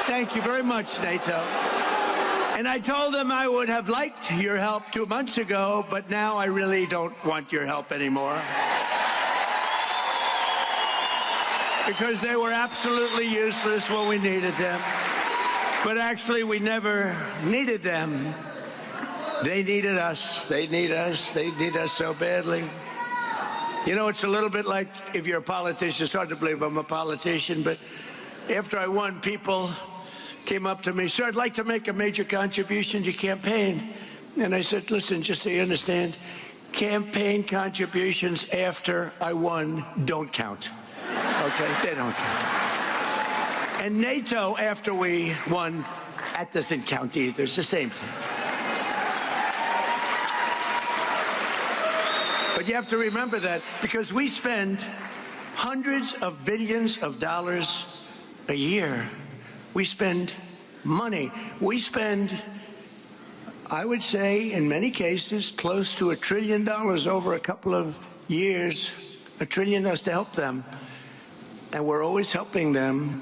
Thank you very much, NATO. And I told them I would have liked your help 2 months ago, but now I really don't want your help anymore. Because they were absolutely useless when we needed them. But actually, we never needed them. They needed us. They need us. They need us so badly. You know, it's a little bit like if you're a politician. It's hard to believe I'm a politician, but after I won, people came up to me, sir, I'd like to make a major contribution to your campaign. And I said, listen, just so you understand, campaign contributions after I won don't count. Okay, they don't count. And NATO, after we won, that doesn't count either. It's the same thing. But you have to remember that because we spend hundreds of billions of dollars a year. We spend money. We spend, I would say, in many cases, close to $1 trillion over a couple of years. $1 trillion to help them. And we're always helping them.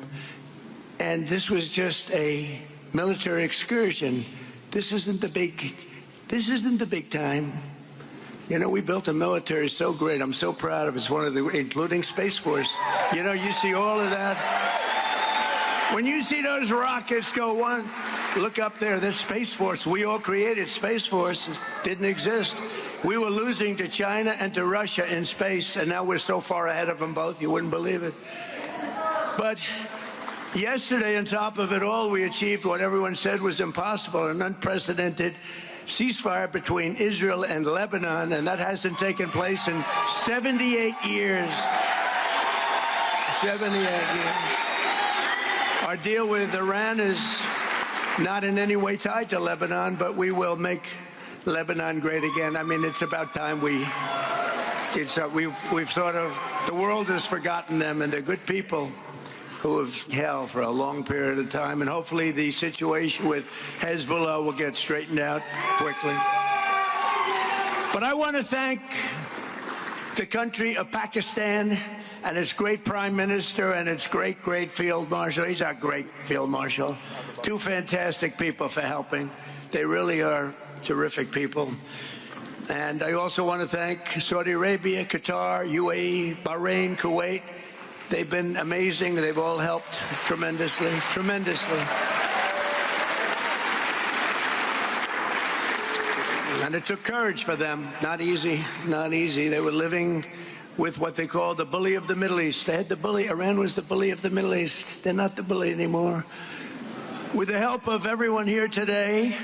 And this was just a military excursion. This isn't the big time. You know, we built a military so great. I'm so proud of it. It's one of the, including Space Force. You know, you see all of that. When you see those rockets go one, look up there, there's Space Force. We all created Space Force. It didn't exist. We were losing to China and to Russia in space, and now we're so far ahead of them both, you wouldn't believe it. But yesterday, on top of it all, we achieved what everyone said was impossible, an unprecedented ceasefire between Israel and Lebanon, and that hasn't taken place in 78 years. 78 years. Our deal with Iran is not in any way tied to Lebanon, but we will make Lebanon great again. I mean, it's about time we've sort of, the world has forgotten them, and they're good people who have held for a long period of time, and hopefully the situation with Hezbollah will get straightened out quickly. But I want to thank the country of Pakistan and its great prime minister and its great field marshal. He's our great field marshal. Two fantastic people for helping. They really are terrific people. And I also want to thank Saudi Arabia, Qatar, UAE, Bahrain, Kuwait. They've been amazing. They've all helped tremendously, tremendously. And it took courage for them. Not easy, not easy. They were living with what they call the bully of the Middle East. They had the bully. Iran was the bully of the Middle East. They're not the bully anymore. With the help of everyone here today,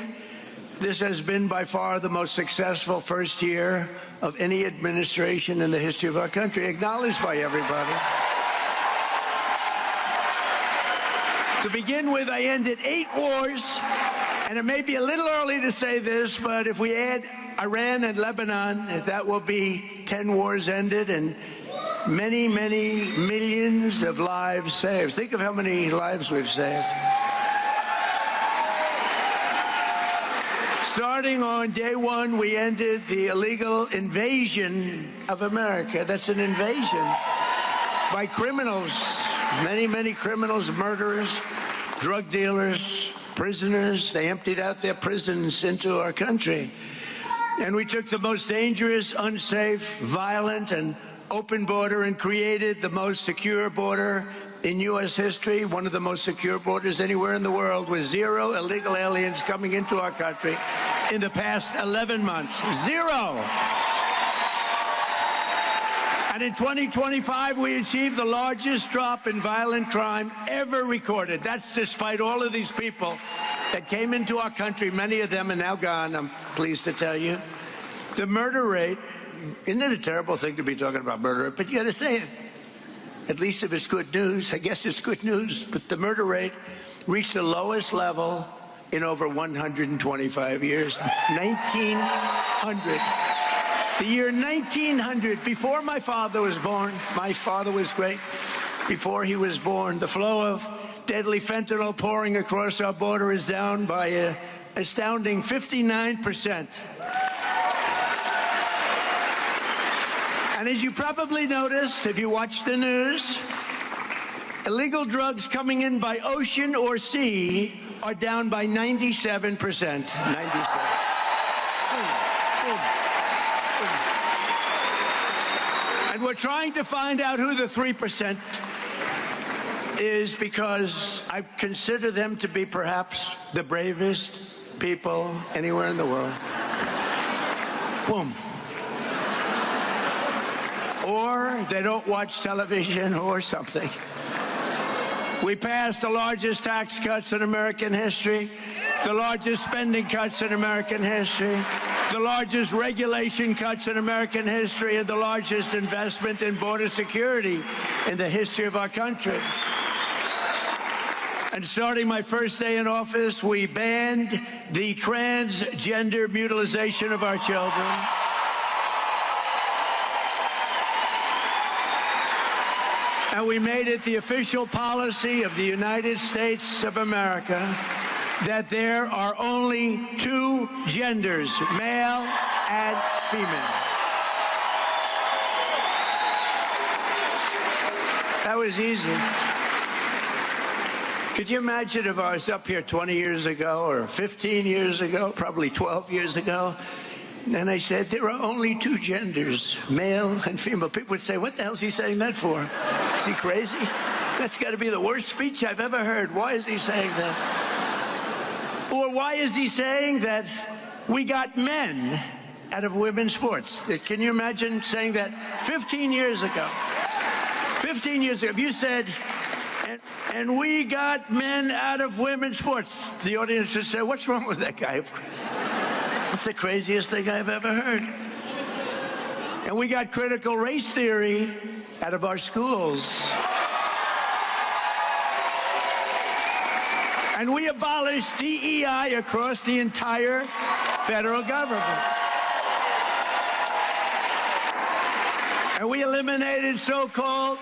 this has been by far the most successful first year of any administration in the history of our country, acknowledged by everybody. To begin with, I ended 8 wars, and it may be a little early to say this, but if we add Iran and Lebanon, that will be 10 wars ended and many, many millions of lives saved. Think of how many lives we've saved. Starting on day one, we ended the illegal invasion of America. That's an invasion by criminals. Many, many criminals, murderers, drug dealers, prisoners. They emptied out their prisons into our country. And we took the most dangerous, unsafe, violent, and open border and created the most secure border in U.S. history, one of the most secure borders anywhere in the world, with 0 illegal aliens coming into our country in the past 11 months. 0! And in 2025, we achieved the largest drop in violent crime ever recorded. That's despite all of these people that came into our country. Many of them are now gone, I'm pleased to tell you. The murder rate, isn't it a terrible thing to be talking about murder rate? But you got to say it. At least if it's good news, I guess it's good news. But the murder rate reached the lowest level in over 125 years. 1900. The year 1900, before my father was born. My father was great. Before he was born, the flow of deadly fentanyl pouring across our border is down by an astounding 59%. And as you probably noticed, if you watch the news, Illegal drugs coming in by ocean or sea are down by 97%. 97. And we're trying to find out who the 3% is, because I consider them to be perhaps the bravest people anywhere in the world. Boom. Or they don't watch television or something. We passed the largest tax cuts in American history, the largest spending cuts in American history, the largest regulation cuts in American history, and the largest investment in border security in the history of our country. And starting my first day in office, we banned the transgender mutilization of our children. And we made it the official policy of the United States of America that there are only two genders, male and female. That was easy. Could you imagine if I was up here 20 years ago or 15 years ago, probably 12 years ago, and I said there are only two genders, male and female? People would say, what the hell is he saying that for? Is he crazy? That's got to be the worst speech I've ever heard. Why is he saying that? Or why is he saying that we got men out of women's sports? Can you imagine saying that 15 years ago? 15 years ago, if you said, and we got men out of women's sports, the audience would say, what's wrong with that guy? That's the craziest thing I've ever heard. And we got critical race theory out of our schools. And we abolished DEI across the entire federal government. And we eliminated so-called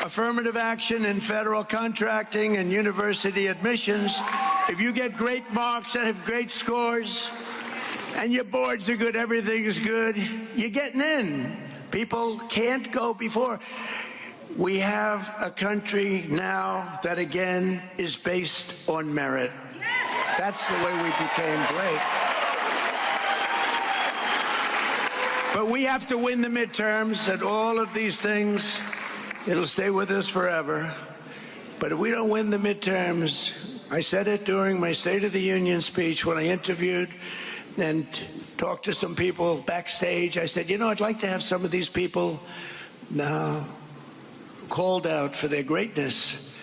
affirmative action in federal contracting and university admissions. If you get great marks and have great scores, and your boards are good, everything is good, you're getting in. People can't go before. We have a country now that, again, is based on merit. That's the way we became great. But we have to win the midterms, and all of these things, it'll stay with us forever. But if we don't win the midterms, I said it during my State of the Union speech when I interviewed and talked to some people backstage. I said, you know, I'd like to have some of these people now called out for their greatness.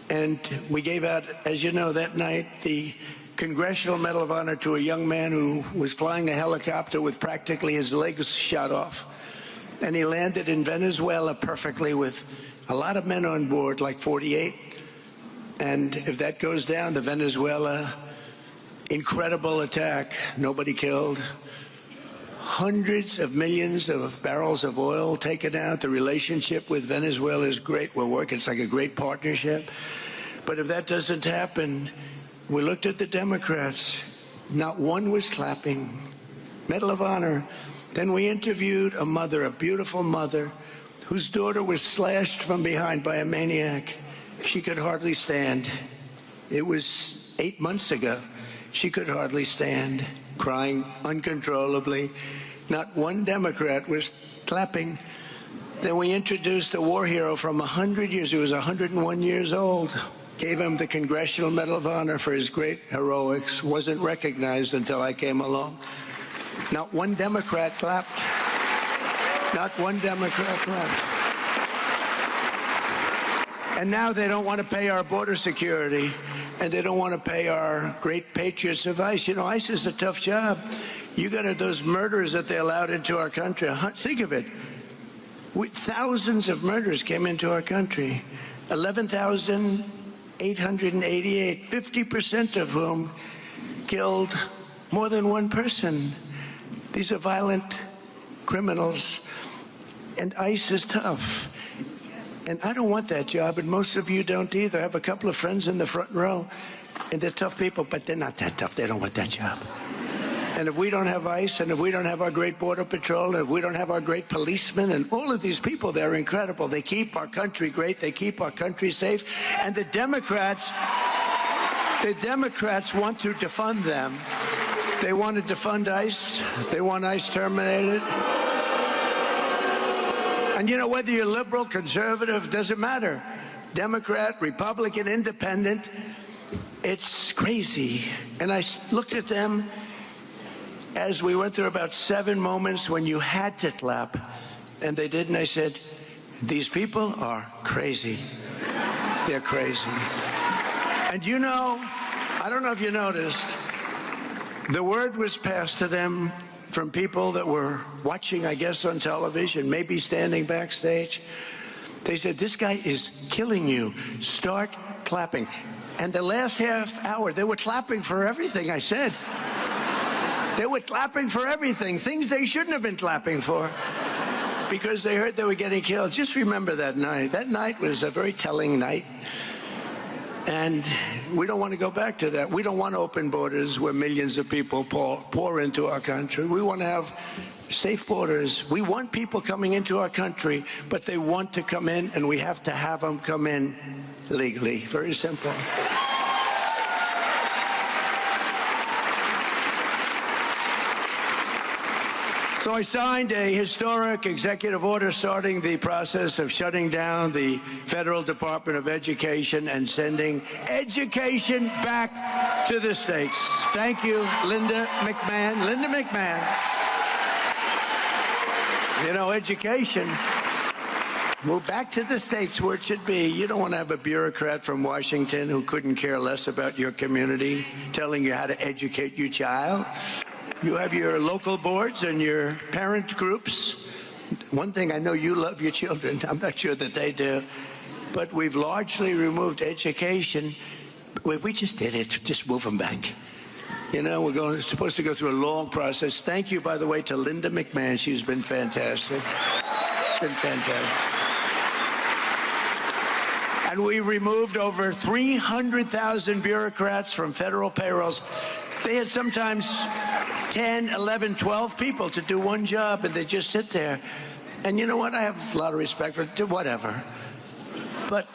And we gave out, as you know, that night, the Congressional Medal of Honor to a young man who was flying a helicopter with practically his legs shot off. And he landed in Venezuela perfectly with a lot of men on board, like 48. And if that goes down, the Venezuela incredible attack, nobody killed, hundreds of millions of barrels of oil taken out. The relationship with Venezuela is great. We're working. It's like a great partnership. But if that doesn't happen, we looked at the Democrats. Not one was clapping. Medal of Honor. Then we interviewed a mother, a beautiful mother, whose daughter was slashed from behind by a maniac. She could hardly stand. It was 8 months ago. She could hardly stand, crying uncontrollably. Not one Democrat was clapping. Then we introduced a war hero from 100 years. He was 101 years old. Gave him the Congressional Medal of Honor for his great heroics. Wasn't recognized until I came along. Not one Democrat clapped. Not one Democrat clapped. And now they don't want to pay our border security, and they don't want to pay our great patriots of ICE. You know, ICE is a tough job. You got those murders that they allowed into our country. Think of it. Thousands of murders came into our country. 11,888, 50% of whom killed more than one person. These are violent criminals, and ICE is tough. And I don't want that job, and most of you don't either. I have a couple of friends in the front row, and they're tough people, but they're not that tough. They don't want that job. And if we don't have ICE, and if we don't have our great Border Patrol, and if we don't have our great policemen, and all of these people, they're incredible. They keep our country great. They keep our country safe. And the Democrats want to defund them. They want to defund ICE. They want ICE terminated. And you know, whether you're liberal, conservative, doesn't matter. Democrat, Republican, independent, it's crazy. And I looked at them as we went through about 7 moments when you had to clap, and they didn't. I said, these people are crazy. They're crazy. And you know, I don't know if you noticed, the word was passed to them from people that were watching, I guess, on television, maybe standing backstage. They said, this guy is killing you. Start clapping. And the last half hour, they were clapping for everything I said. They were clapping for everything, things they shouldn't have been clapping for, because they heard they were getting killed. Just remember that night. That night was a very telling night. And we don't want to go back to that. We don't want open borders where millions of people pour into our country. We want to have safe borders. We want people coming into our country, but they want to come in, and we have to have them come in legally. Very simple. So I signed a historic executive order starting the process of shutting down the Federal Department of Education and sending education back to the states. Thank you, Linda McMahon. Linda McMahon. You know, education, move back to the states where it should be. You don't want to have a bureaucrat from Washington who couldn't care less about your community telling you how to educate your child. You have your local boards and your parent groups. One thing, I know you love your children. I'm not sure that they do. But we've largely removed education. We just did it. Just move them back. You know, we're supposed to go through a long process. Thank you, by the way, to Linda McMahon. She's been fantastic. Been fantastic. And we removed over 300,000 bureaucrats from federal payrolls. They had sometimes 10, 11, 12 people to do one job, and they just sit there. And you know what? I have a lot of respect for whatever. But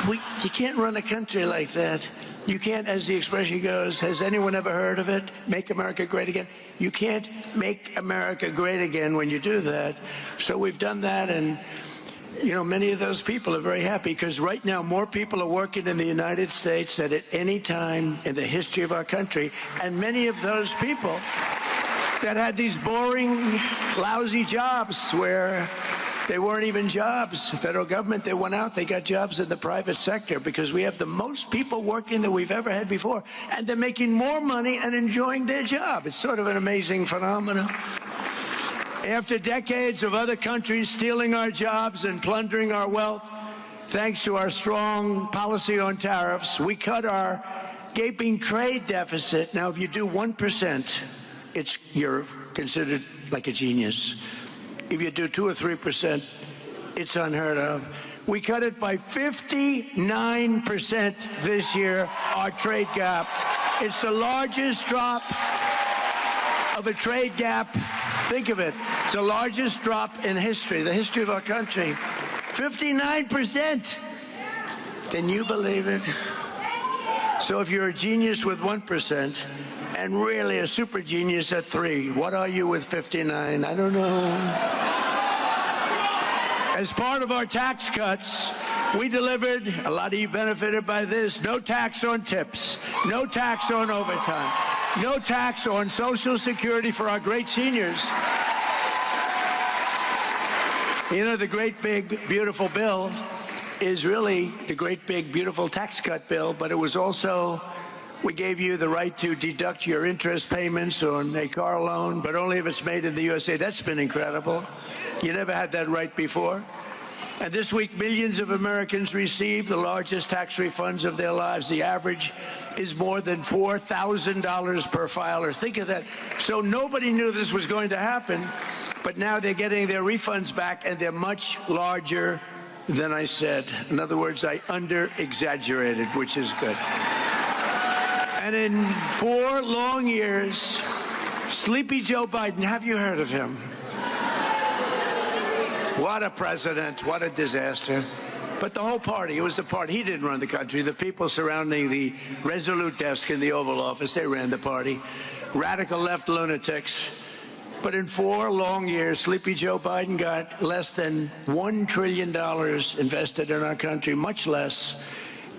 you can't run a country like that. You can't, as the expression goes, has anyone ever heard of it? Make America great again. You can't make America great again when you do that. So we've done that, and you know, many of those people are very happy because right now more people are working in the United States than at any time in the history of our country. And many of those people that had these boring, lousy jobs where they weren't even jobs. The federal government, they went out, they got jobs in the private sector because we have the most people working that we've ever had before. And they're making more money and enjoying their job. It's sort of an amazing phenomenon. After decades of other countries stealing our jobs and plundering our wealth, thanks to our strong policy on tariffs, we cut our gaping trade deficit. Now, if you do 1%, you're considered like a genius. If you do 2 or 3%, it's unheard of. We cut it by 59% this year, our trade gap. It's the largest drop of a trade gap. Think of it. It's the largest drop in history, the history of our country. 59%. Can you believe it? So if you're a genius with 1% and really a super genius at 3, what are you with 59? I don't know. As part of our tax cuts, we delivered, a lot of you benefited by this, no tax on tips, no tax on overtime, no tax on Social Security for our great seniors. You know, the great big beautiful bill is really the great big beautiful tax cut bill, but it was also, we gave you the right to deduct your interest payments on a car loan, but only if it's made in the USA. That's been incredible. You never had that right before. And this week, millions of Americans received the largest tax refunds of their lives. The average is more than $4,000 per filer. Think of that. So nobody knew this was going to happen, but now they're getting their refunds back, and they're much larger than I said. In other words, I under-exaggerated, which is good. And in 4 long years, Sleepy Joe Biden, have you heard of him? What a president, what a disaster. But the whole party, it was the party. He didn't run the country. The people surrounding the Resolute desk in the Oval Office, they ran the party. Radical left lunatics. But in 4 long years, Sleepy Joe Biden got less than $1 trillion invested in our country, much less.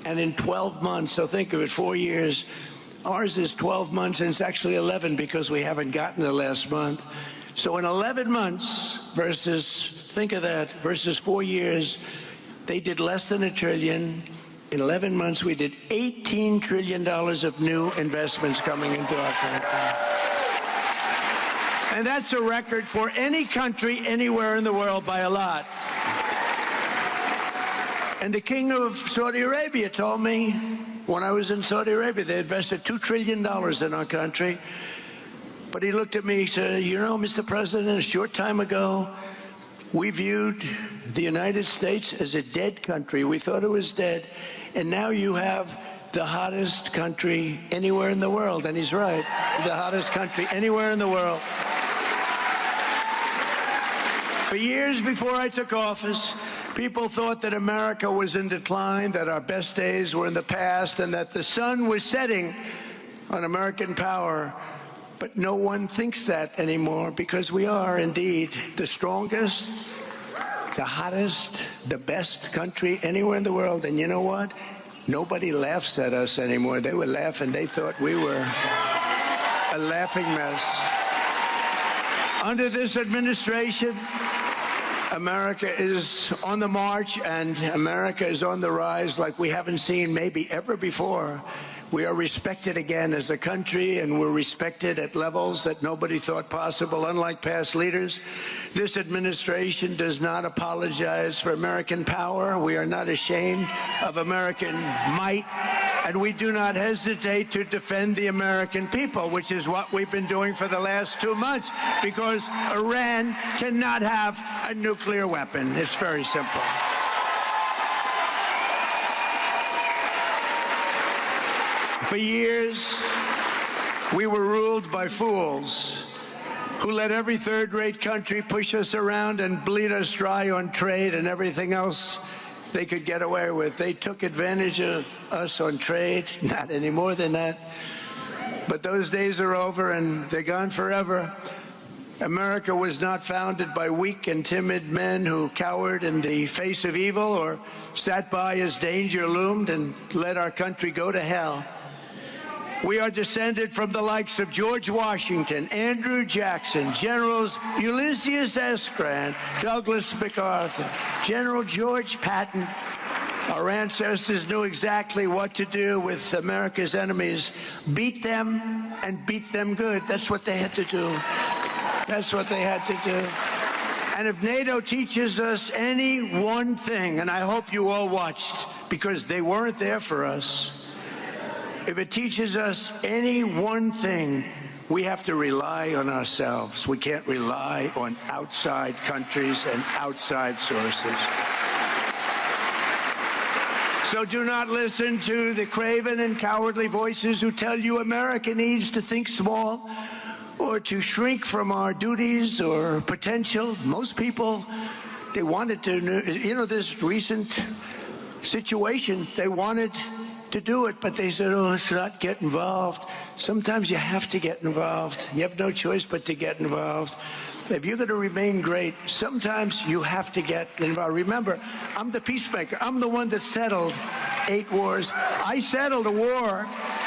And in 12 months, so think of it, 4 years, ours is 12 months, and it's actually 11 because we haven't gotten the last month. So in 11 months versus, think of that, versus 4 years, they did less than $1 trillion. In 11 months, we did $18 trillion of new investments coming into our country. And that's a record for any country anywhere in the world by a lot. And the king of Saudi Arabia told me when I was in Saudi Arabia, they invested $2 trillion in our country. But he looked at me and said, you know, Mr. President, a short time ago, we viewed the United States as a dead country. We thought it was dead. And now you have the hottest country anywhere in the world. And he's right, the hottest country anywhere in the world. For years before I took office, people thought that America was in decline, that our best days were in the past, and that the sun was setting on American power. But no one thinks that anymore, because we are indeed the strongest, the hottest, the best country anywhere in the world. And you know what? Nobody laughs at us anymore. They were laughing. They thought we were a laughing mess. Under this administration, America is on the march, and America is on the rise like we haven't seen maybe ever before. We are respected again as a country, and we're respected at levels that nobody thought possible. Unlike past leaders, this administration does not apologize for American power. We are not ashamed of American might, and we do not hesitate to defend the American people, which is what we've been doing for the last 2 months, because Iran cannot have a nuclear weapon. It's very simple. For years, we were ruled by fools who let every third-rate country push us around and bleed us dry on trade and everything else they could get away with. They took advantage of us on trade, not any more than that. But those days are over, and they're gone forever. America was not founded by weak and timid men who cowered in the face of evil or sat by as danger loomed and let our country go to hell. We are descended from the likes of George Washington, Andrew Jackson, Generals Ulysses S. Grant, Douglas MacArthur, General George Patton. Our ancestors knew exactly what to do with America's enemies. Beat them, and beat them good. That's what they had to do. That's what they had to do. And if NATO teaches us any one thing, and I hope you all watched, because they weren't there for us, if it teaches us any one thing, we have to rely on ourselves. We can't rely on outside countries and outside sources. So do not listen to the craven and cowardly voices who tell you America needs to think small or to shrink from our duties or potential. Most people, they wanted to, you know, this recent situation, they wanted to do it, but they said, oh, let's not get involved. Sometimes you have to get involved. You have no choice but to get involved. If you're going to remain great, sometimes you have to get involved. Remember, I'm the peacemaker. I'm the one that settled 8 wars. I settled a war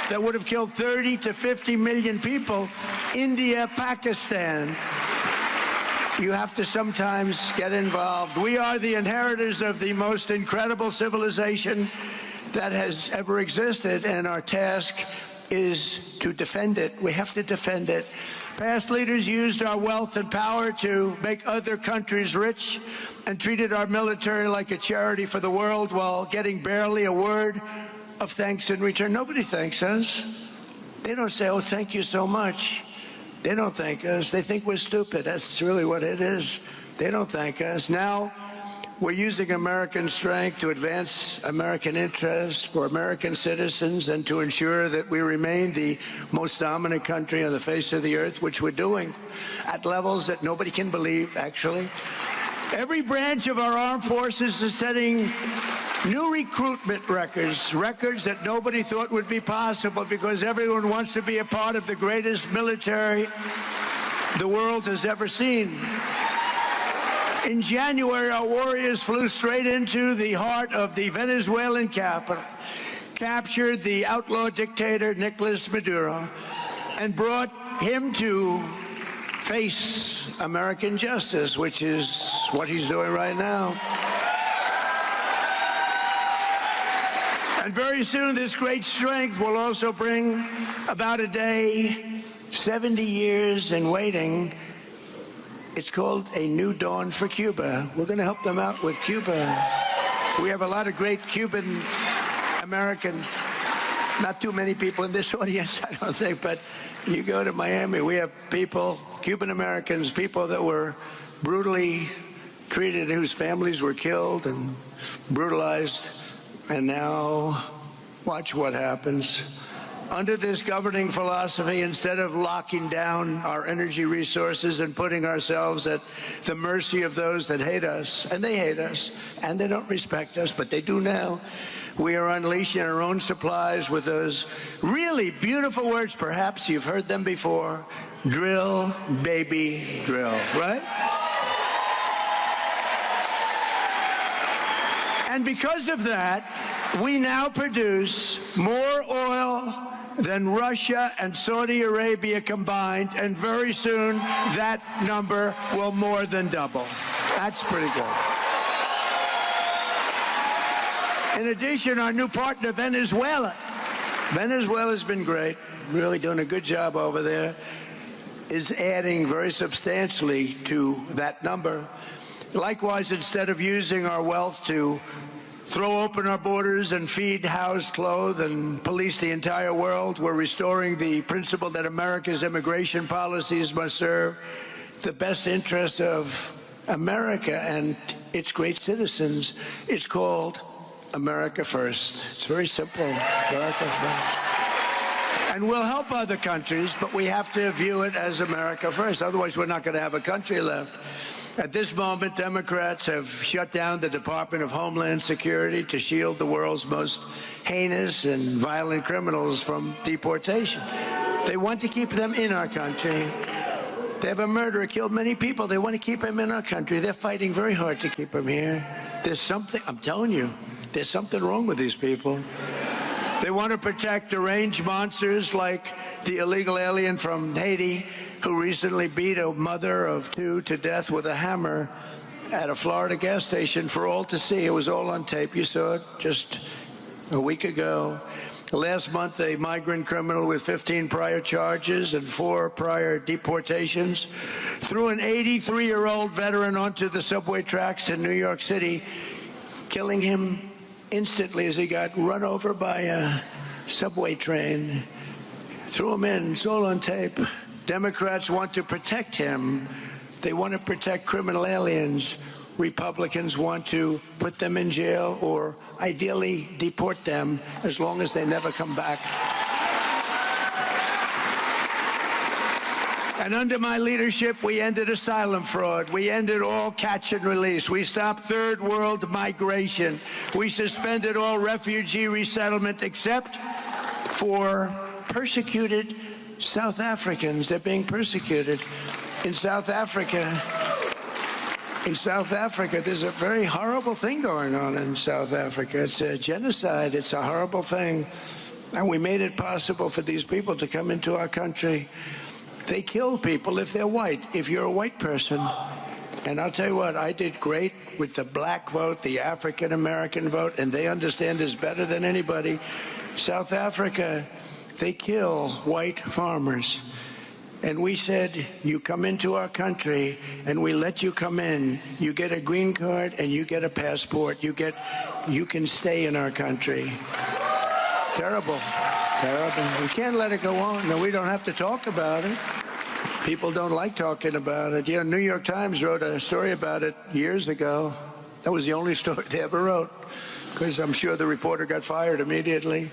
that would have killed 30 to 50 million people. India, Pakistan. You have to sometimes get involved. We are the inheritors of the most incredible civilization that has ever existed, and our task is to defend it. We have to defend it. Past leaders used our wealth and power to make other countries rich and treated our military like a charity for the world while getting barely a word of thanks in return. Nobody thanks us. They don't say, oh, thank you so much. They don't thank us. They think we're stupid. That's really what it is. They don't thank us. Now, We're using American strength to advance American interests for American citizens and to ensure that we remain the most dominant country on the face of the earth, which we're doing at levels that nobody can believe, actually. Every branch of our armed forces is setting new recruitment records that nobody thought would be possible because everyone wants to be a part of the greatest military the world has ever seen. In January, our warriors flew straight into the heart of the Venezuelan capital, captured the outlaw dictator Nicolas Maduro, and brought him to face American justice, which is what he's doing right now. And very soon, this great strength will also bring about a day, 70 years in waiting. It's called A New Dawn for Cuba. We're going to help them out with Cuba. We have a lot of great Cuban Americans. Not too many people in this audience, I don't think, but you go to Miami, we have people, Cuban Americans, people that were brutally treated, whose families were killed and brutalized. And now, watch what happens. Under this governing philosophy, instead of locking down our energy resources and putting ourselves at the mercy of those that hate us, and they hate us, and they don't respect us, but they do now, we are unleashing our own supplies with those really beautiful words. Perhaps you've heard them before. Drill, baby, drill, right? And because of that, we now produce more oil than Russia and Saudi Arabia combined, and very soon that number will more than double. That's pretty good. In addition, our new partner, Venezuela. Venezuela's been great, really doing a good job over there, is adding very substantially to that number. Likewise, instead of using our wealth to throw open our borders and feed, house, clothe, and police the entire world, we're restoring the principle that America's immigration policies must serve the best interest of America and its great citizens. It's called America First. It's very simple. America First. And we'll help other countries, but we have to view it as America First. Otherwise, we're not going to have a country left. At this moment, Democrats have shut down the Department of Homeland Security to shield the world's most heinous and violent criminals from deportation. They want to keep them in our country. They have a murderer, killed many people. They want to keep him in our country. They're fighting very hard to keep him here. There's something, I'm telling you, there's something wrong with these people. They want to protect deranged monsters like the illegal alien from Haiti, who recently beat a mother of two to death with a hammer at a Florida gas station for all to see. It was all on tape. You saw it just a week ago. Last month, a migrant criminal with 15 prior charges and 4 prior deportations threw an 83-year-old veteran onto the subway tracks in New York City, killing him instantly as he got run over by a subway train. Threw him in. It's all on tape. Democrats want to protect him. They want to protect criminal aliens. Republicans want to put them in jail or ideally deport them as long as they never come back. And under my leadership, we ended asylum fraud. We ended all catch and release. We stopped third world migration. We suspended all refugee resettlement except for persecuted South Africans. They're being persecuted. In South Africa, there's a very horrible thing going on in South Africa. It's a genocide. It's a horrible thing. And we made it possible for these people to come into our country. They kill people if they're white, if you're a white person. And I'll tell you what, I did great with the black vote, the African-American vote, and they understand this better than anybody. South Africa, they kill white farmers. And we said, you come into our country and we let you come in. You get a green card and you get a passport. You can stay in our country. Terrible, terrible. We can't let it go on. No, we don't have to talk about it. People don't like talking about it. You know, New York Times wrote a story about it years ago. That was the only story they ever wrote, because I'm sure the reporter got fired immediately.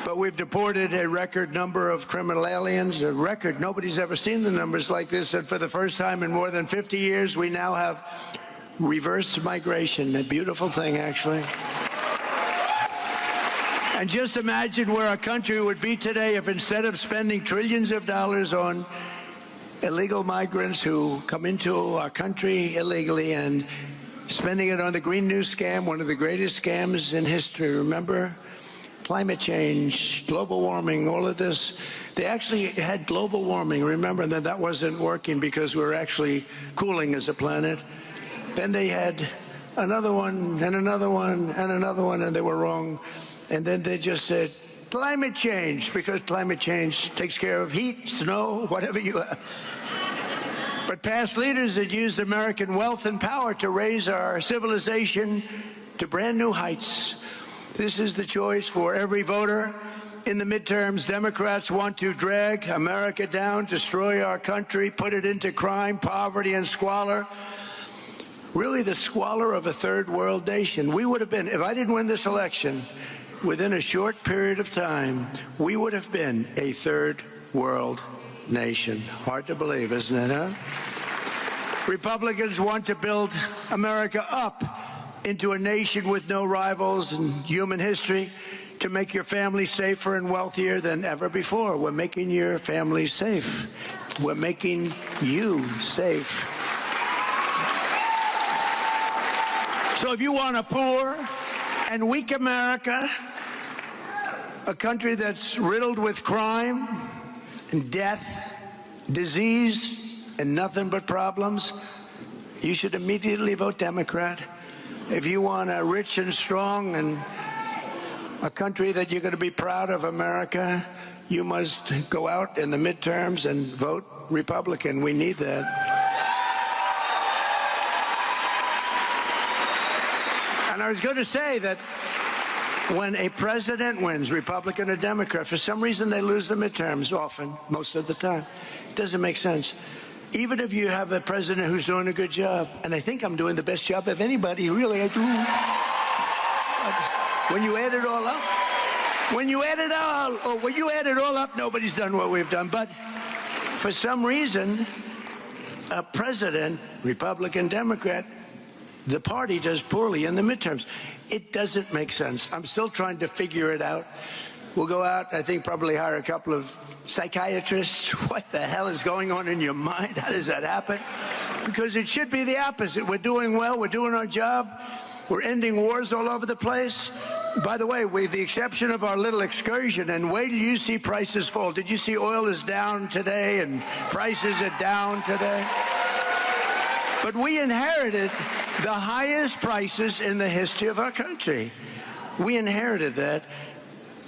But we've deported a record number of criminal aliens, a record. Nobody's ever seen the numbers like this. And for the first time in more than 50 years, we now have reverse migration, a beautiful thing, actually. And just imagine where our country would be today if instead of spending trillions of dollars on illegal migrants who come into our country illegally and spending it on the Green New scam, one of the greatest scams in history. Remember? Climate change, global warming, all of this. They actually had global warming. Remember that wasn't working because we were actually cooling as a planet. Then they had another one and another one and another one, and they were wrong. And then they just said, climate change, because climate change takes care of heat, snow, whatever you have. But past leaders had used American wealth and power to raise our civilization to brand new heights. This is the choice for every voter. In the midterms, Democrats want to drag America down, destroy our country, put it into crime, poverty, and squalor. Really the squalor of a third world nation. We would have been, if I didn't win this election, within a short period of time, we would have been a third world nation. Hard to believe, isn't it, huh? Republicans want to build America up into a nation with no rivals in human history, to make your family safer and wealthier than ever before. We're making your family safe. We're making you safe. So if you want a poor and weak America, a country that's riddled with crime and death, disease, and nothing but problems, you should immediately vote Democrat. If you want a rich and strong and a country that you're going to be proud of, America, you must go out in the midterms and vote Republican. We need that. And I was going to say that when a president wins, Republican or Democrat, for some reason they lose the midterms often, most of the time. It doesn't make sense. Even if you have a president who's doing a good job, and I think I'm doing the best job of anybody, really I do. But when you add it all up, when you add it all up, nobody's done what we've done. But for some reason, a president, Republican, Democrat, the party does poorly in the midterms. It doesn't make sense. I'm still trying to figure it out. We'll go out, I think probably hire a couple of psychiatrists. What the hell is going on in your mind? How does that happen? Because it should be the opposite. We're doing well. We're doing our job. We're ending wars all over the place. By the way, with the exception of our little excursion, and wait till you see prices fall. Did you see oil is down today and prices are down today? But we inherited the highest prices in the history of our country. We inherited that.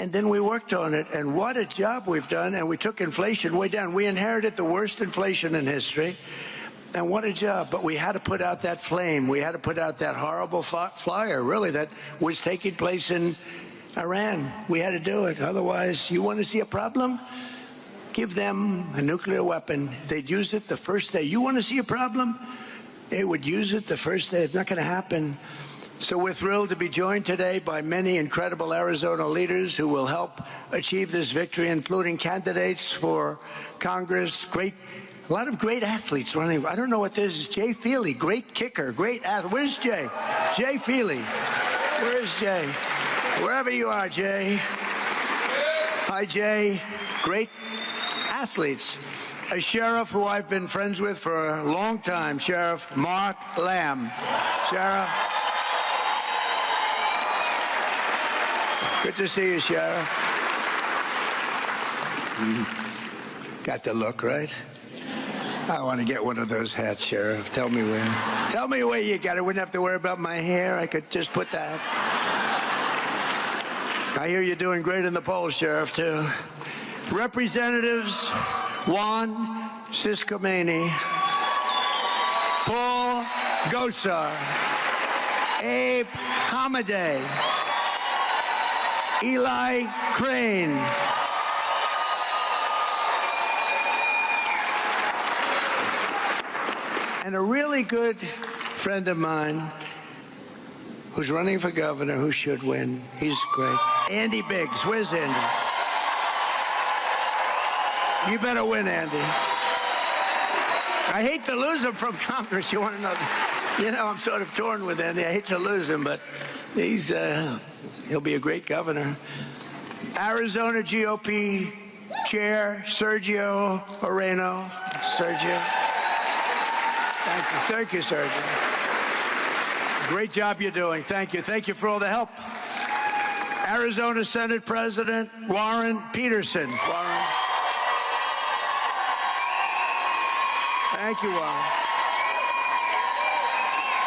And then we worked on it, and what a job we've done, and we took inflation way down. We inherited the worst inflation in history, and what a job. But we had to put out that flame. We had to put out that horrible fire, really, that was taking place in Iran. We had to do it. Otherwise, you want to see a problem? Give them a nuclear weapon. They'd use it the first day. You want to see a problem? They would use it the first day. It's not going to happen. So we're thrilled to be joined today by many incredible Arizona leaders who will help achieve this victory, including candidates for Congress, a lot of great athletes running. I don't know what this is. Jay Feely, great kicker, great athlete. Where's Jay? Jay Feely. Where is Jay? Wherever you are, Jay. Hi, Jay. Great athletes. A sheriff who I've been friends with for a long time, Sheriff Mark Lamb. Sheriff. Good to see you, Sheriff. Got the look, right? I want to get one of those hats, Sheriff. Tell me where. Tell me where you got it. Wouldn't have to worry about my hair. I could just put that. I hear you're doing great in the polls, Sheriff, too. Representatives Juan Ciscomani, Paul Gosar, Abe Hamadeh, Eli Crane, and a really good friend of mine who's running for governor, who should win. He's great. Andy Biggs. Where's Andy? You better win, Andy. I hate to lose him from Congress. You want to know? You know, I'm sort of torn with Andy. I hate to lose him, but he'll be a great governor. Arizona GOP Chair Sergio Moreno. Sergio. Thank you, Sergio. Great job you're doing. Thank you. Thank you for all the help. Arizona Senate President Warren Peterson. Warren. Thank you, Warren.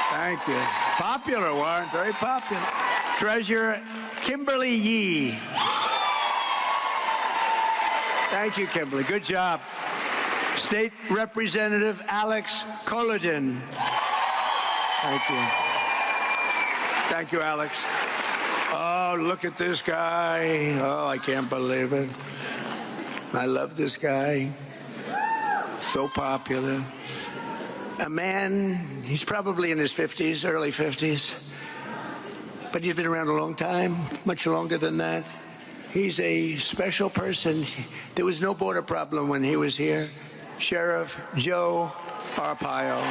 Thank you. Popular, Warren. Very popular. Treasurer Kimberly Yee. Thank you, Kimberly. Good job. State Representative Alex Collodin. Thank you. Thank you, Alex. Oh, look at this guy. Oh, I can't believe it. I love this guy. So popular. A man, he's probably in his 50s, early 50s. But he's been around a long time, much longer than that. He's a special person. There was no border problem when he was here. Sheriff Joe Arpaio.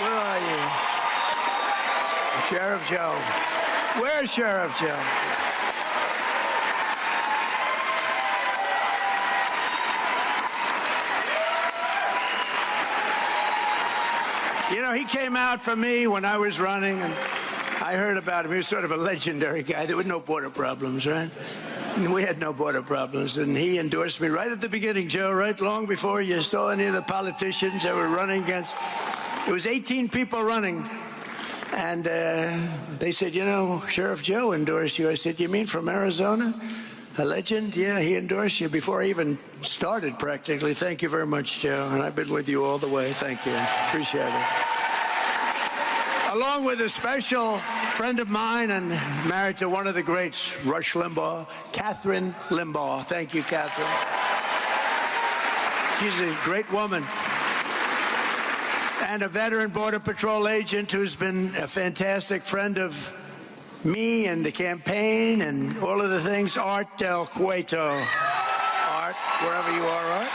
Where are you? Sheriff Joe. Where's Sheriff Joe? You know, he came out for me when I was running, and I heard about him. He was sort of a legendary guy. There were no border problems, right? We had no border problems, and he endorsed me right at the beginning, Joe, right long before you saw any of the politicians that were running against. It was 18 people running, and they said, you know, Sheriff Joe endorsed you. I said, you mean from Arizona? A legend? Yeah, he endorsed you before I even started, practically. Thank you very much, Joe, and I've been with you all the way. Thank you. Appreciate it. Along with a special friend of mine and married to one of the greats, Rush Limbaugh, Catherine Limbaugh. Thank you, Catherine. She's a great woman. And a veteran Border Patrol agent who's been a fantastic friend of me and the campaign and all of the things, Art Del Cueto. Art, wherever you are, Art.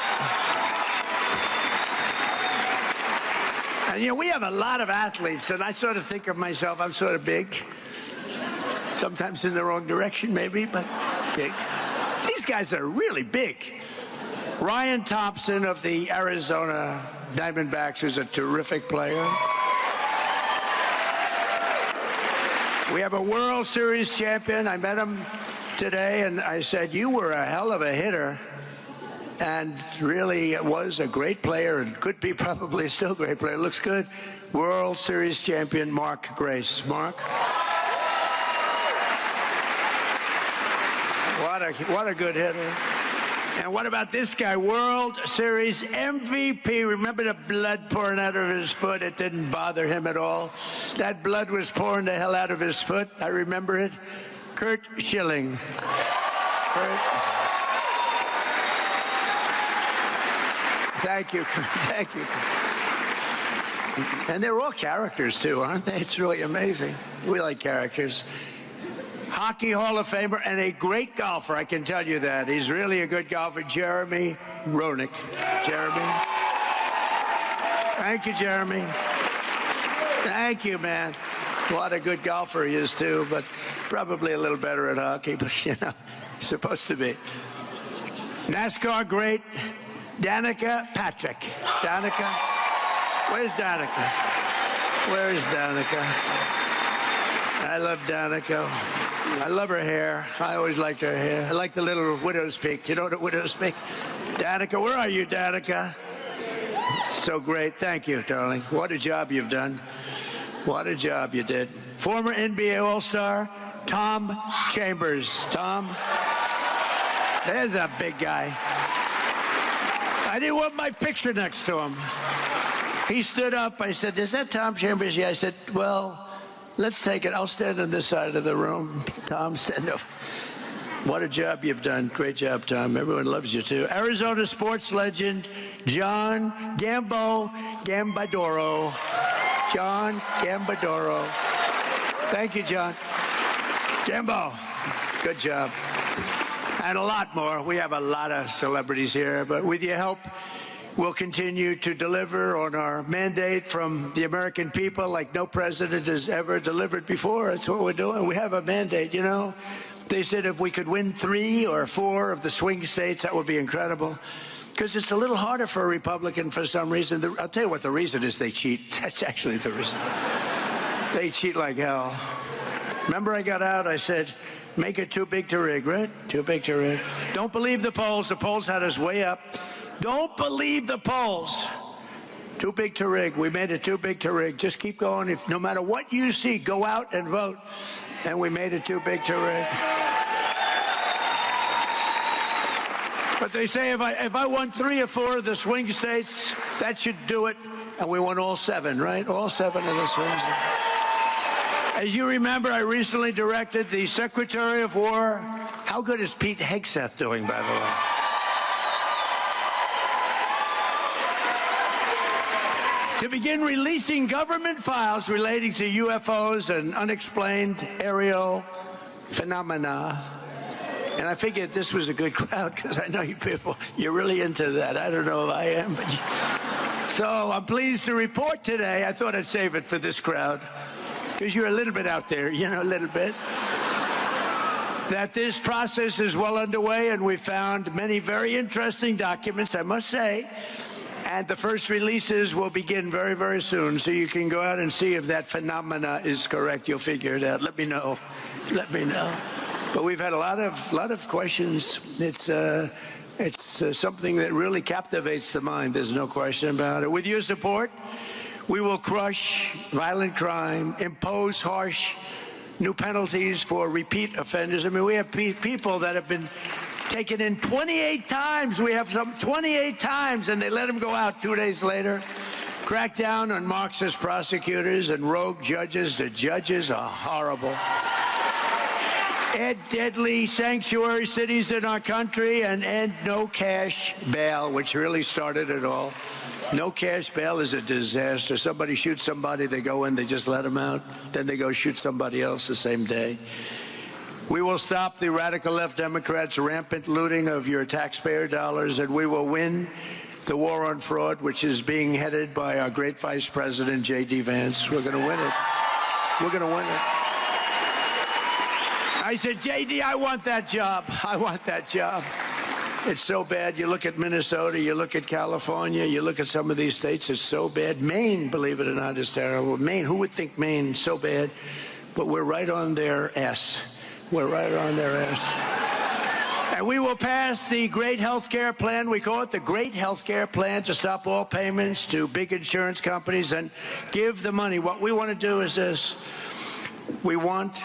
And, you know, we have a lot of athletes, and I sort of think of myself, I'm sort of big. Sometimes in the wrong direction, maybe, but big. These guys are really big. Ryan Thompson of the Arizona Diamondbacks is a terrific player. We have a World Series champion. I met him today, and I said, you were a hell of a hitter. And really was a great player and could be probably still a great player. Looks good. World Series champion Mark Grace. Mark? What a good hitter. And what about this guy? World Series MVP. Remember the blood pouring out of his foot? It didn't bother him at all. That blood was pouring the hell out of his foot. I remember it. Curt Schilling. Curt. Thank you. Thank you. And they're all characters, too, aren't they? It's really amazing. We like characters. Hockey Hall of Famer and a great golfer, I can tell you that. He's really a good golfer, Jeremy Roenick. Jeremy. Thank you, Jeremy. Thank you, man. What a good golfer he is, too, but probably a little better at hockey, but, you know, he's supposed to be. NASCAR great. Danica Patrick. Danica? Where's Danica? Where's Danica? I love Danica. I love her hair. I always liked her hair. I like the little widow's peak. You know the widow's peak? Danica, where are you, Danica? So great. Thank you, darling. What a job you've done. What a job you did. Former NBA All-Star, Tom Chambers. Tom? There's a big guy. I didn't want my picture next to him. He stood up. I said, is that Tom Chambers? Yeah. I said, well, let's take it. I'll stand on this side of the room. Tom, stand up. What a job you've done. Great job, Tom. Everyone loves you, too. Arizona sports legend, John Gambadoro. John Gambadoro. Thank you, John. Gambo, good job. And a lot more. We have a lot of celebrities here, but with your help, we'll continue to deliver on our mandate from the American people like no president has ever delivered before. That's what we're doing. We have a mandate, you know. They said if we could win 3 or 4 of the swing states, that would be incredible. Because it's a little harder for a Republican for some reason. I'll tell you what the reason is: they cheat. That's actually the reason. They cheat like hell. Remember I got out, I said, make it too big to rig, right? Too big to rig. Don't believe the polls. The polls had us way up. Don't believe the polls. Too big to rig. We made it too big to rig. Just keep going. If no matter what you see, go out and vote. And we made it too big to rig. But they say if I won 3 or 4 of the swing states, that should do it. And we won all 7, right? All 7 of the swing states. As you remember, I recently directed the Secretary of War. How good is Pete Hegseth doing, by the way? To begin releasing government files relating to UFOs and unexplained aerial phenomena. And I figured this was a good crowd because I know you people, you're really into that. I don't know if I am, but so I'm pleased to report today. I thought I'd save it for this crowd because you're a little bit out there, you know, a little bit. That this process is well underway, and we found many very interesting documents, I must say. And the first releases will begin very, very soon. So you can go out and see if that phenomena is correct. You'll figure it out. Let me know. Let me know. But we've had a lot of questions. It's something that really captivates the mind. There's no question about it. With your support, we will crush violent crime, impose harsh new penalties for repeat offenders. I mean, we have people that have been taken in 28 times. We have some 28 times, and they let them go out 2 days later. Crack down on Marxist prosecutors and rogue judges. The judges are horrible. Add deadly sanctuary cities in our country and end no cash bail, which really started it all. No cash bail is a disaster. Somebody shoots somebody, they go in, they just let them out. Then they go shoot somebody else the same day. We will stop the radical left Democrats' rampant looting of your taxpayer dollars, and we will win the war on fraud, which is being headed by our great Vice President, J.D. Vance. We're going to win it. We're going to win it. I said, J.D., I want that job. I want that job. It's so bad. You look at Minnesota, you look at California, you look at some of these states, it's so bad. Maine, believe it or not, is terrible. Maine, who would think Maine so bad? But we're right on their ass. We're right on their ass. And we will pass the great health care plan. We call it the great health care plan, to stop all payments to big insurance companies and give the money. What we want to do is this. We want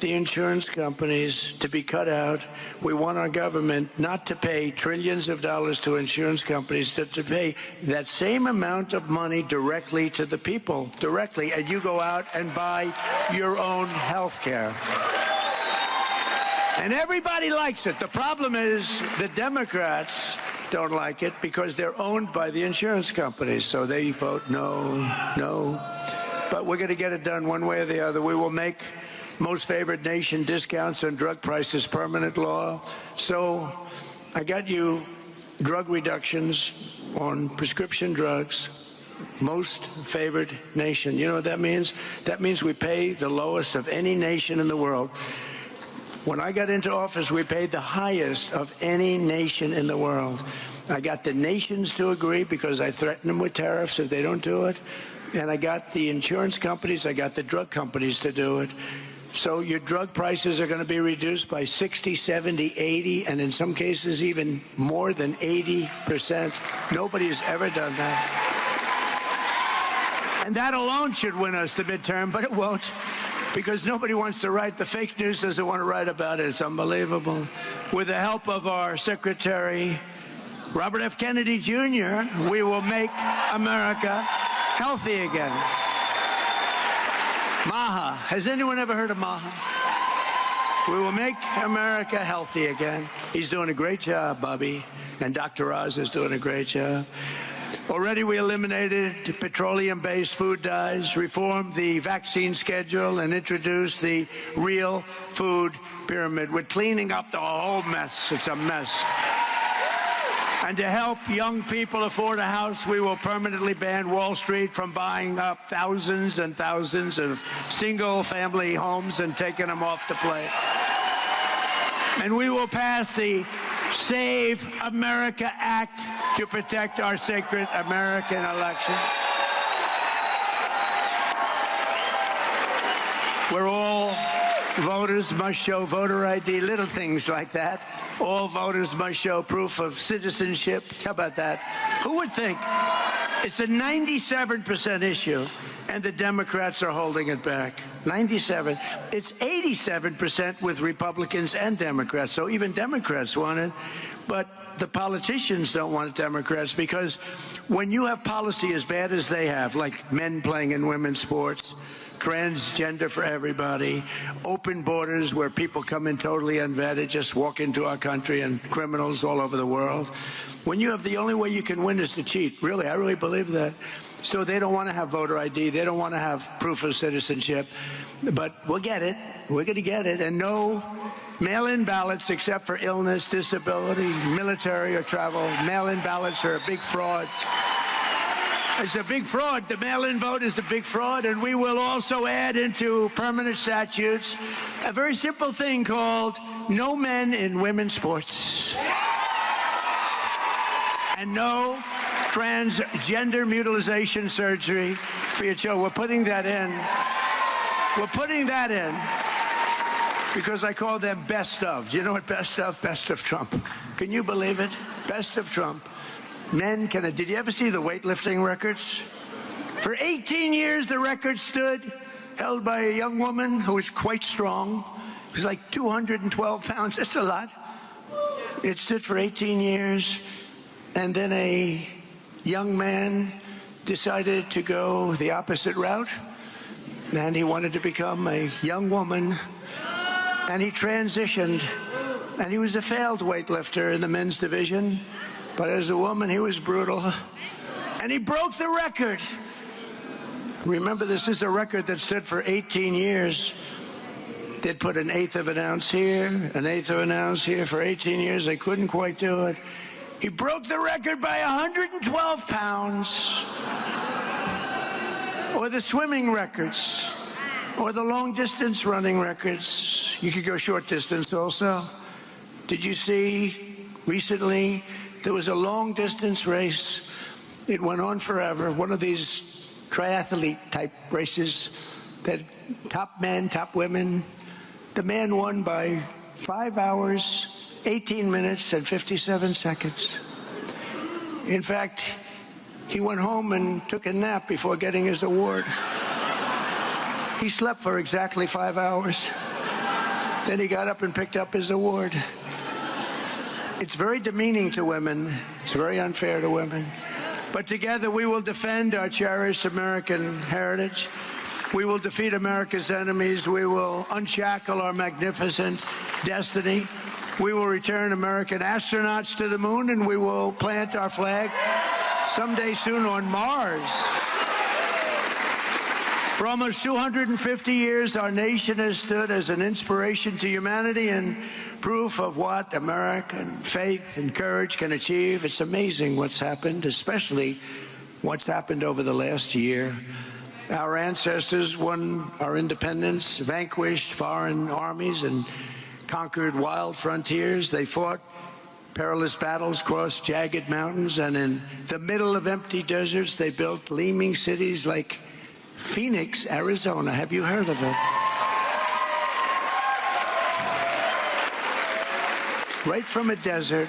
the insurance companies to be cut out. We want our government not to pay trillions of dollars to insurance companies, to pay that same amount of money directly to the people, directly, and you go out and buy your own health care. And everybody likes it. The problem is the Democrats don't like it because they're owned by the insurance companies. So they vote no, no. But we're going to get it done one way or the other. We will make most favored nation discounts on drug prices permanent law. So I got you drug reductions on prescription drugs. Most favored nation. You know what that means? That means we pay the lowest of any nation in the world. When I got into office, we paid the highest of any nation in the world. I got the nations to agree because I threatened them with tariffs if they don't do it. And I got the insurance companies, I got the drug companies to do it. So your drug prices are going to be reduced by 60, 70, 80, and in some cases even more than 80%. Nobody has ever done that. And that alone should win us the midterm, but it won't. Because nobody wants to write. The fake news doesn't want to write about it. It's unbelievable. With the help of our Secretary, Robert F. Kennedy Jr., we will make America healthy again. MAHA. Has anyone ever heard of MAHA? We will make America healthy again. He's doing a great job, Bobby. And Dr. Oz is doing a great job. Already we eliminated petroleum-based food dyes, reformed the vaccine schedule, and introduced the real food pyramid. We're cleaning up the whole mess. It's a mess. And to help young people afford a house, we will permanently ban Wall Street from buying up thousands and thousands of single-family homes and taking them off the plate. And we will pass the Save America Act to protect our sacred American election. Where all voters must show voter ID, little things like that. All voters must show proof of citizenship. How about that? Who would think? It's a 97% issue, and the Democrats are holding it back. 97. It's 87% with Republicans and Democrats, so even Democrats want it. But the politicians don't want Democrats, because when you have policy as bad as they have, like men playing in women's sports, transgender for everybody, open borders where people come in totally unvetted, just walk into our country, and criminals all over the world. When you have the only way you can win is to cheat. Really, I really believe that. So they don't want to have voter ID. They don't want to have proof of citizenship. But we'll get it. We're going to get it. And no mail-in ballots except for illness, disability, military, or travel. Mail-in ballots are a big fraud. It's a big fraud. The mail-in vote is a big fraud. And we will also add into permanent statutes a very simple thing called no men in women's sports. And no transgender mutilization surgery for your children. We're putting that in. We're putting that in because I call them best of. You know what best of? Best of Trump. Can you believe it? Best of Trump. Men can. Did you ever see the weightlifting records? For 18 years, the record stood held by a young woman who was quite strong. It was like 212 pounds. That's a lot. It stood for 18 years. And then a young man decided to go the opposite route, and he wanted to become a young woman, and he transitioned, and he was a failed weightlifter in the men's division, but as a woman, he was brutal, and he broke the record. Remember, this is a record that stood for 18 years. They'd put an eighth of an ounce here, an eighth of an ounce here. For 18 years, they couldn't quite do it. He broke the record by 112 pounds. Or the swimming records, or the long distance running records. You could go short distance also. Did you see recently there was a long distance race? It went on forever. One of these triathlete type races that top men, top women. The man won by 5 hours, 18 minutes and 57 seconds. In fact, he went home and took a nap before getting his award. He slept for exactly 5 hours. Then he got up and picked up his award. It's very demeaning to women. It's very unfair to women. But together we will defend our cherished American heritage. We will defeat America's enemies. We will unshackle our magnificent destiny. We will return American astronauts to the moon, and we will plant our flag someday soon on Mars. For almost 250 years, our nation has stood as an inspiration to humanity and proof of what American faith and courage can achieve. It's amazing what's happened, especially what's happened over the last year. Our ancestors won our independence, vanquished foreign armies, and conquered wild frontiers. They fought perilous battles, crossed jagged mountains, and in the middle of empty deserts, they built gleaming cities like Phoenix, Arizona. Have you heard of it? Right from a desert,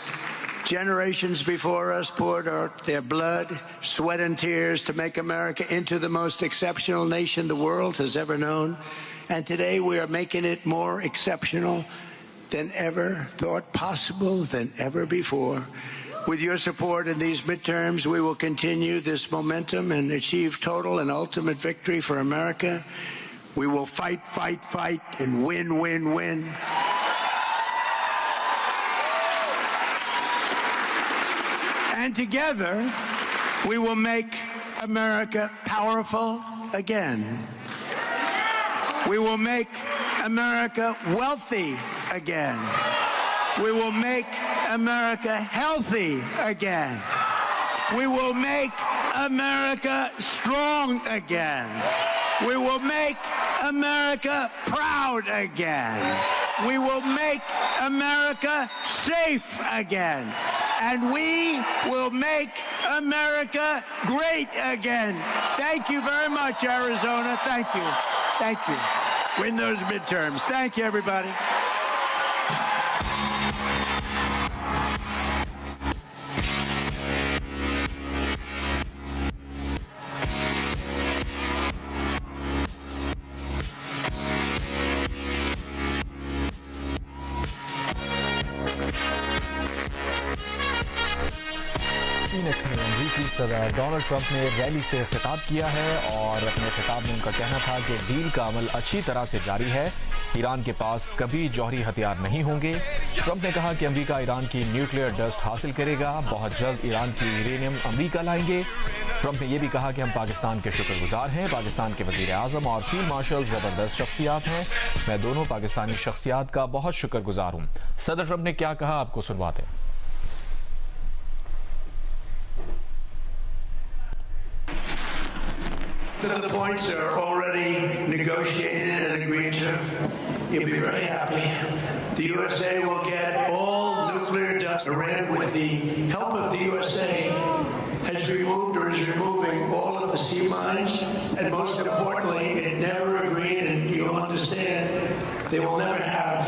generations before us poured out their blood, sweat, and tears to make America into the most exceptional nation the world has ever known. And today we are making it more exceptional than ever thought possible, than ever before. With your support in these midterms, we will continue this momentum and achieve total and ultimate victory for America. We will fight, fight, fight, and win, win, win. And together, We will make America powerful again. We will make America wealthy again. We will make America healthy again. We will make America strong again. We will make America proud again. We will make America safe again. And we will make America great again. Thank you very much, Arizona. Thank you. Thank you. Win those midterms. Thank you, everybody. Phoenix में अमेरिकी सदर Donald Trump ने rally से खिताब किया है और अपने खिताब में उनका कहना था कि डील का अमल अच्छी तरह से जारी है। ईरान के पास कभी जौहरी हथियार नहीं होंगे। ट्रंप ने कहा कि अमेरिका ईरान की न्यूक्लियर डस्ट हासिल करेगा। बहुत जल्द ईरान की यूरेनियम अमेरिका लाएंगे। ट्रंप ने यह भी कहा कि हम पाकिस्तान के शुक्रगुजार हैं। पाकिस्तान के वजीर आजम और फील्ड मार्शल जबरदस्त शख्सियात हैं। मैं दोनों पाकिस्तानी शख्सियात का बहुत शुक्रगुजार हूँ। सदर ट्रंप ने क्या कहा, आपको सुनवाते हैं। The points are already negotiated and agreed to. You'll be very happy. The USA will get all nuclear dust. Iran, with the help of the USA, has removed or is removing all of the sea mines. And most importantly, it never agreed, and you'll understand, they will never have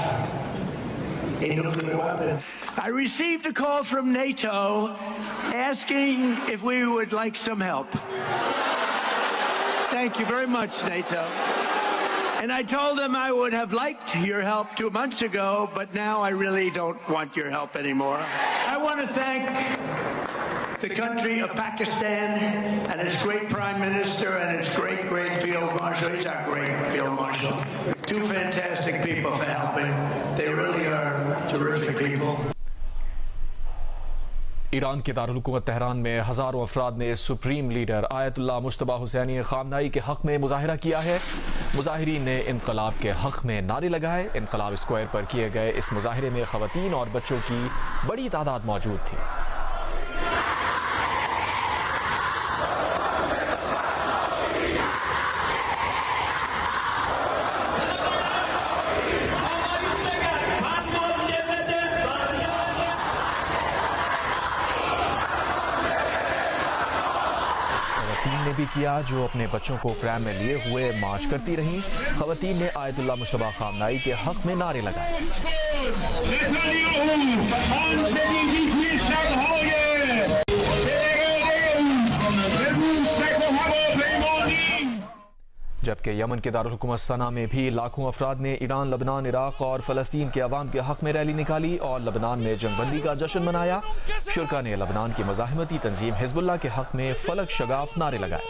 a nuclear weapon. I received a call from NATO asking if we would like some help. Thank you very much, NATO. And I told them I would have liked your help 2 months ago, but now I really don't want your help anymore. I want to thank the country of Pakistan and its great Prime Minister and its great Field Marshal. He's our great Field Marshal. Two fantastic people for helping. They really are terrific people. Iran के दारुल हुकूमत Tehran में हज़ारों अफराद ने supreme leader Ayatollah मुस्तबा Husaini ख़ामनाई के हक़ में मुज़ाहिरा किया है। मुज़ाहिरीन ने इनक़लाब के हक़ में नारे लगाए। इनक़लाब स्क्वायर पर किए गए इस मुज़ाहिरे में ख़वातीन और बच्चों की बड़ी तादाद मौजूद थी। ने भी किया जो अपने बच्चों को प्रैम में लिए हुए मार्च करती रहीं। ख़वातीन ने आयतुल्लाह मुस्तबा ख़ामनाई के हक़ में नारे लगाए। जबकि यमन के दारुल हुकूमत सना में भी लाखों अफराद ने ईरान, लबनान, इराक और फ़लस्तीन के अवाम के हक़ में रैली निकाली और लबनान में जंगबंदी का जश्न मनाया। शुरका ने लबनान की मज़ाहिमती तंजीम हिज़्बुल्लाह के हक़ में फलक शगाफ नारे लगाए।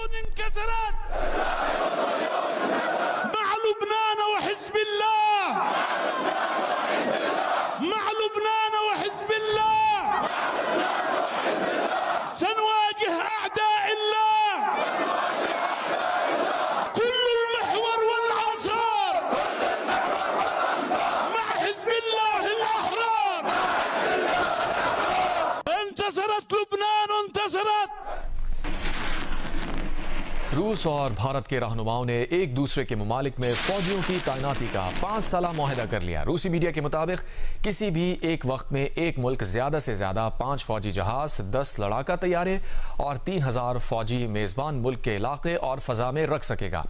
रूस और भारत के रहनुमाओं ने एक दूसरे के ममालिक में फौजियों की तैनाती का 5 साला मुआहदा कर लिया। रूसी मीडिया के मुताबिक किसी भी एक वक्त में एक मुल्क ज्यादा से ज्यादा 5 फौजी जहाज, 10 लड़ाका तैयारे और 3000 फौजी मेजबान मुल्क के इलाके और फजा में रख सकेगा।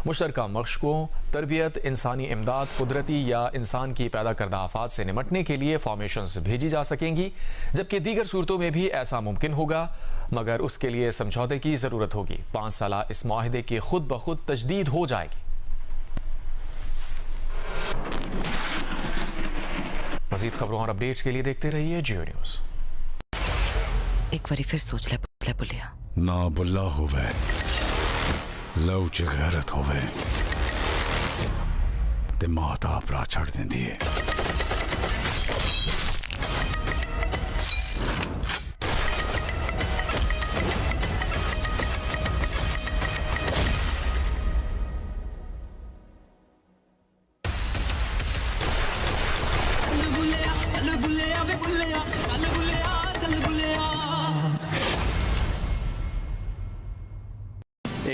मुश्तरका मशकों, तरबियत, इंसानी इमदाद, कुदरती या इंसान की पैदा करदा आफात से निमटने के लिए फॉर्मेशंस भेजी जा सकेंगी, जबकि दीगर सूरतों में भी ऐसा मुमकिन होगा, मगर उसके लिए समझौते की जरूरत होगी। 5 साला इस मुआहदे की खुद ब खुद तजदीद हो जाएगी। मजीद खबरों और अपडेट्स के लिए देखते रहिए जियो न्यूज़। एक बारी फिर सोच ले बुलिया ना बुल्ला होवे लौच गैरत होवे ते माता अपरा छड़ देंदी है।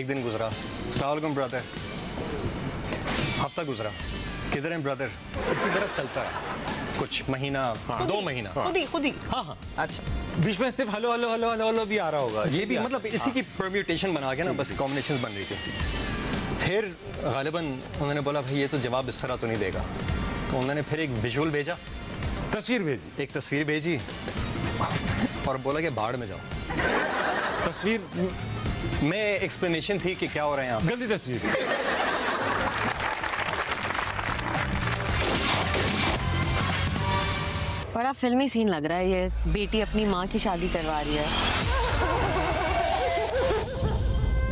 एक दिन गुजरा, अस्सलाम वालेकुम ब्रदर, हफ्ता गुजरा, किधर हैं ब्रदर, इसी तरह चलता है कुछ महीना, 2 महीना, खुद ही हाँ अच्छा, बीच में सिर्फ hello hello hello hello hello भी आ रहा होगा, ये भी मतलब इसी की परम्यूटेशन बना के ना बस कॉम्बिनेशन बन रही थी। फिर गालिबन उन्होंने बोला भाई ये तो जवाब इस तरह तो नहीं देगा, तो उन्होंने फिर एक विजुअल भेजा, तस्वीर भेजी, एक तस्वीर भेजी और बोला कि बाढ़ में जाओ। तस्वीर मैं एक्सप्लेनेशन थी कि क्या हो रहा है यहाँ, गंदी तस्वीर। बड़ा फिल्मी सीन लग रहा है ये, बेटी अपनी माँ की शादी करवा रही है।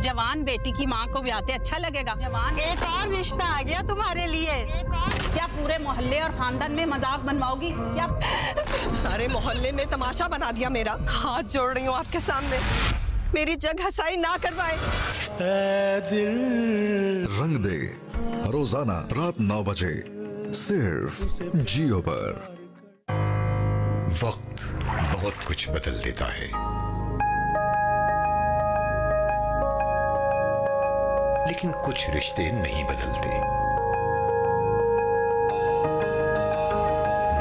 जवान बेटी की माँ को ब्याहते अच्छा लगेगा। जवान एक और रिश्ता आ गया तुम्हारे लिए। क्या पूरे मोहल्ले और खानदान में मजाक बनवाओगी क्या? सारे मोहल्ले में तमाशा बना दिया मेरा। हाथ जोड़ रही हूँ आपके सामने, मेरी जग हसाई ना करवाए। रंग दे रोजाना रात 9 बजे सिर्फ जियो पर। वक्त बहुत कुछ बदल देता है, लेकिन कुछ रिश्ते नहीं बदलते।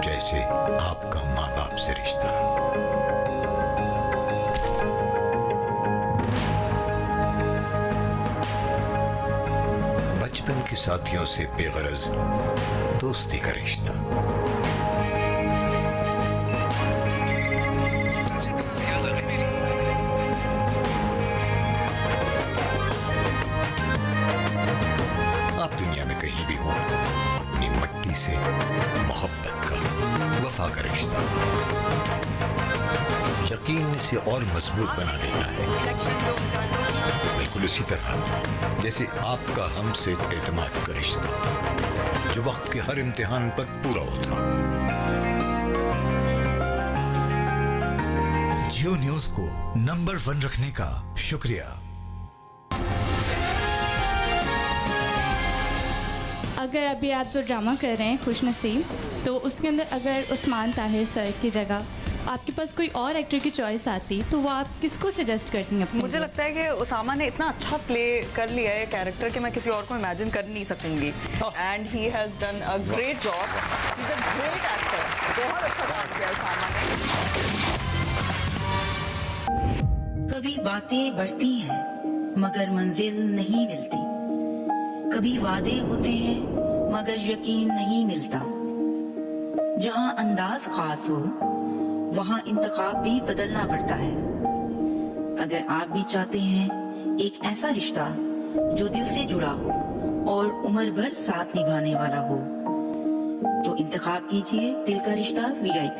जैसे आपका माँ बाप से रिश्ता। बचपन के साथियों से बेगरज दोस्ती का रिश्ता। आप दुनिया में कहीं भी हो, अपनी मट्टी से मोहब्बत का, वफा का रिश्ता यकीन से और मजबूत बना देता है। बिल्कुल उसी तरह जैसे आपका हमसे एतमाद का रिश्ता, जो वक्त के हर इम्तिहान पर पूरा होता। जियो न्यूज को नंबर 1 रखने का शुक्रिया। अगर अभी आप जो ड्रामा कर रहे हैं खुश नसीब, तो उसके अंदर अगर उस्मान ताहिर सर की जगह आपके पास कोई और एक्टर की चॉइस आती, तो वो आप किसको सजेस्ट करती हैं अपने? मुझे लगता है कि उसामा ने इतना अच्छा प्ले कर लिया है कैरेक्टर कि मैं किसी और को इमेजिन कर नहीं सकूंगी। And he has done a great job, he is a great actor. बहुत अच्छा काम किया उसामा ने। कभी बातें बढ़ती हैं मगर मंजिल नहीं मिलती, कभी वादे होते हैं मगर यकीन नहीं मिलता। जहां अंदाज खास हो वहां इंतखाब भी बदलना पड़ता है। अगर आप भी चाहते हैं एक ऐसा रिश्ता जो दिल से जुड़ा हो और उम्र भर साथ निभाने वाला हो, तो इंतखाब कीजिए दिल का रिश्ता VIP,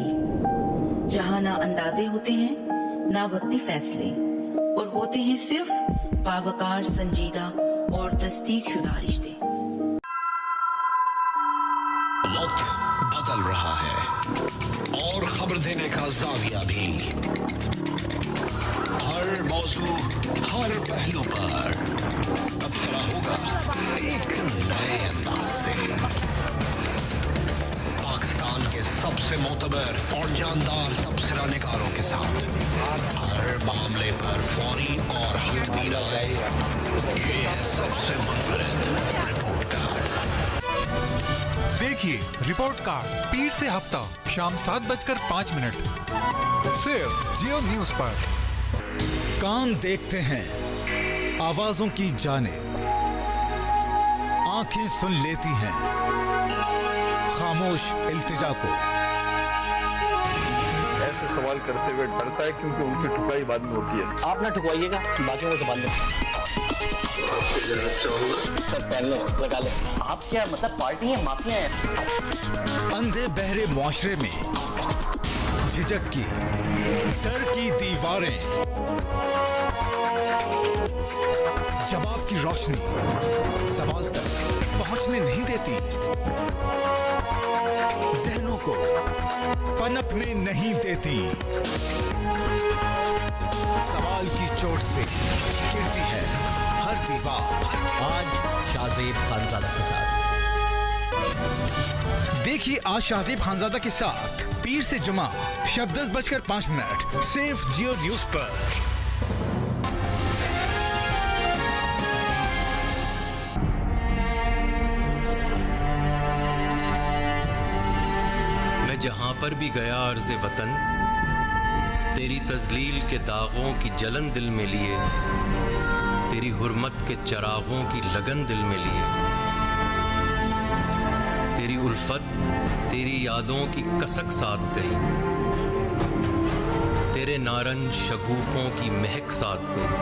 जहां ना अंदाजे होते हैं ना वक्ती फैसले, और होते हैं सिर्फ बावकार, संजीदा और तस्दीक शुदा रिश्ते। वक्त बदल रहा है और खबर देने का जाविया भी। हर मौजू, हर पहलू पर तबसरा होगा एक नए अंदाज से। पाकिस्तान के सबसे मोतबर और जानदार तबसरा निगारों के साथ हर मामले पर फौरी और हटमी राय। ये है सबसे मुनफरिद रिपोर्ट कार्ड। देखिए रिपोर्ट कार्ड पीर से हफ्ता शाम 7:05 सिर्फ जियो न्यूज पर। कान देखते हैं आवाजों की जानिब, आंखें सुन लेती हैं खामोश इल्तिजा को। ऐसे सवाल करते हुए डरता है क्योंकि उनकी ठुकाई बाद में होती है। आप ना ठुकवाइएगा, बाकियों को संभाल दो। लगा ले। आप क्या मतलब पार्टी है, माफिया है? अंधे बहरे मुआशरे में झिझक की, डर की दीवारें, जवाब की रोशनी सवाल तक पहुंचने नहीं देती, जहनों को पनपने नहीं देती, सवाल की चोट से गिरती है हर दीवार। आज शाहजेब खानजादा के साथ देखिए आज शाहजेब खानजादा के साथ पीर से जुमा शब 10:05 सिर्फ जियो न्यूज पर। पर भी गया अर्ज़े वतन, तेरी तज़लील के दागों की जलन दिल में लिए, तेरी हुर्मत के चरागों की लगन दिल में लिए, तेरी उल्फत तेरी यादों की कसक साथ गई, तेरे नारंज शगुफों की महक साथ गई।